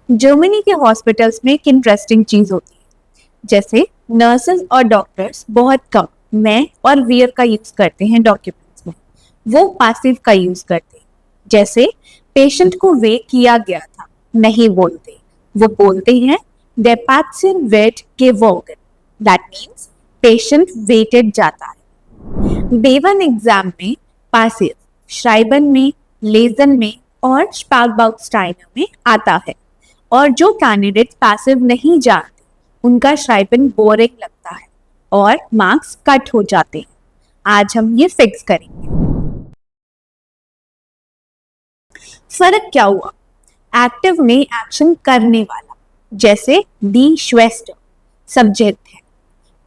Germany के hospitals में एक इंटरेस्टिंग चीज होती है, जैसे नर्सेस और डॉक्टर्स बहुत कम मैं और वियर का यूज करते हैं डॉक्यूमेंट्स में, वो पासिव का यूज करते हैं। जैसे पेशेंट को वे किया गया था नहीं बोलते, वो बोलते हैं der Patient wird gewogen, that means patient weighted जाता है। बेवन एग्जाम में पासिव श्राइबन में, लेजन में और स्पार्कबाउस्टाइनर में आता है, और जो कैंडिडेट पैसिव नहीं जानते उनका श्राइबन बोरिंग लगता है और मार्क्स कट हो जाते हैं। आज हम ये फिक्स करेंगे। फर्क क्या हुआ? एक्टिव में एक्शन करने वाला, जैसे दी श्वेस्टर सब्जेक्ट है।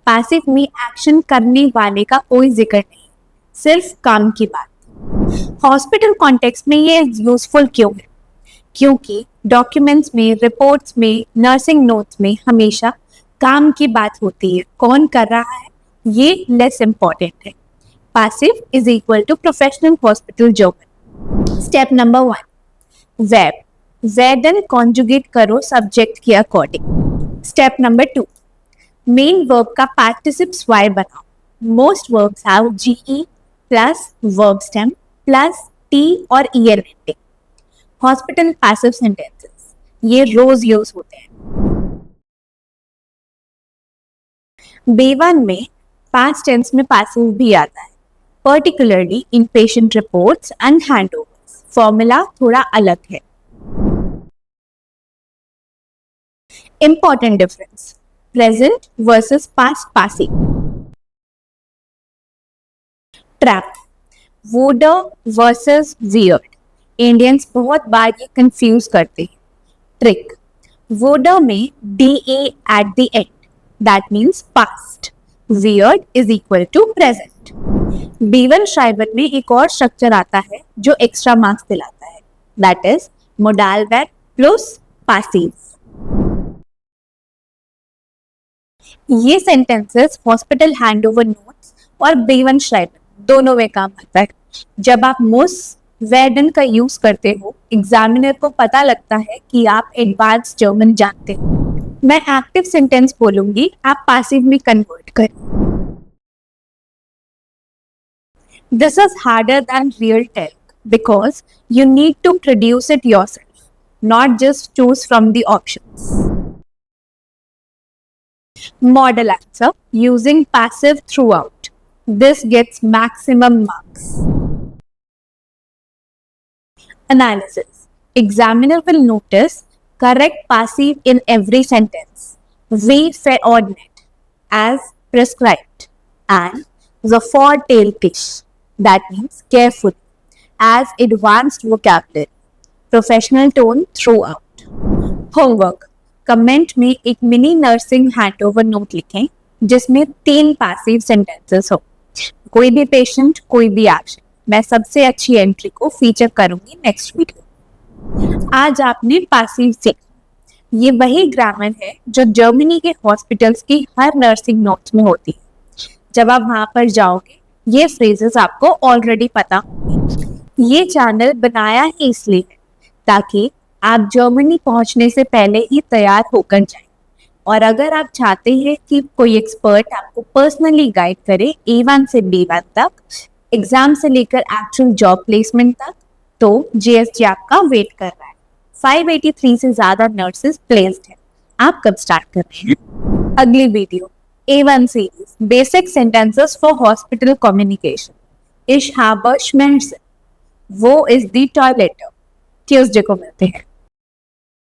पैसिव में एक्शन करने वाले का कोई जिक्र नहीं, सिर्फ काम की बात। हॉस्पिटल कॉन्टेक्स्ट में ये यूजफुल क्यों है? क्योंकि डॉक्यूमेंट्स में, रिपोर्ट्स में, नर्सिंग नोट्स में हमेशा काम की बात होती है, कौन कर रहा है ये लेस इंपॉर्टेंट है। Passive is equal to professional hospital German. Step number 1, वेब वेडन कॉन्जुगेट करो सब्जेक्ट के according. Step number 2, main verb का पार्टिसिप्स वाई बनाओ। Most verbs have G E plus verb stem plus T और E L ending. Hospital passive sentences ये रोज यूज होते हैं। B1 में पास्ट टेंस में पैसिव भी आता है, particularly in patient reports and handovers. Formula थोड़ा अलग है। Important difference, present versus past passive. Trap, वोडर वर्सेस वियर्ड। इंडियंस बहुत बार ये कंफ्यूज करते हैं। ट्रिक, वोडर में D A at the end, that means past. वियर्ड is equal to present. B1 श्राइबर में एक और स्ट्रक्चर आता है जो एक्स्ट्रा मार्क्स दिलाता है, that is modal verb plus passive. ये सेंटेंसेस हॉस्पिटल हैंडओवर नोट्स और B1 श्राइबर दोनों में काम आता है। जब आप मोस्ट वेडन का यूज करते हो, एग्जामिनर को पता लगता है कि आप एडवांस जर्मन जानते हो। मैं एक्टिव सेंटेंस बोलूंगी, आप पैसिव में कन्वर्ट करें। This is harder than real take because you need to produce it yourself, not just choose from the options. Model answer using passive throughout. This gets maximum marks. Analysis. Examiner will notice correct passive in every sentence. We coordinate as prescribed and the four-tailed fish. That means careful as advanced vocabulary. Professional tone throughout. Homework. Comment में एक mini nursing handover note लिखें जिसमें 3 passive sentences हो। कोई भी patient, कोई भी action. मैं सबसे अच्छी एंट्री को फीचर करूंगी नेक्स्ट वीडियो। आज आपने पैसिव सीखा। ये वही ग्रामर है जो जर्मनी के हॉस्पिटल्स की हर नर्सिंग नोट्स में होती है। जब आप वहां पर जाओगे ये फ्रेजेस आपको ऑलरेडी पता होंगे। ये चैनल बनाया ही इसलिए है ताकि आप जर्मनी पहुंचने से पहले ही तैयार होकर जाएं। और अगर आप चाहते हैं कि कोई एक्सपर्ट आपको पर्सनली गाइड करे A1 से B1 तक, एग्जाम से लेकर एक्चुअल जॉब प्लेसमेंट तक, तो JSG आपका वेट कर रहा है। 583 से ज्यादा नर्सेस प्लेस्ड हैं। आप कब स्टार्ट कर रहे हैं? अगली video A1 series basic sentences for hospital communication. इश हाबर श्मेहर्सन, वो इज द टॉयलेटर। ट्यूसडे को मिलते हैं।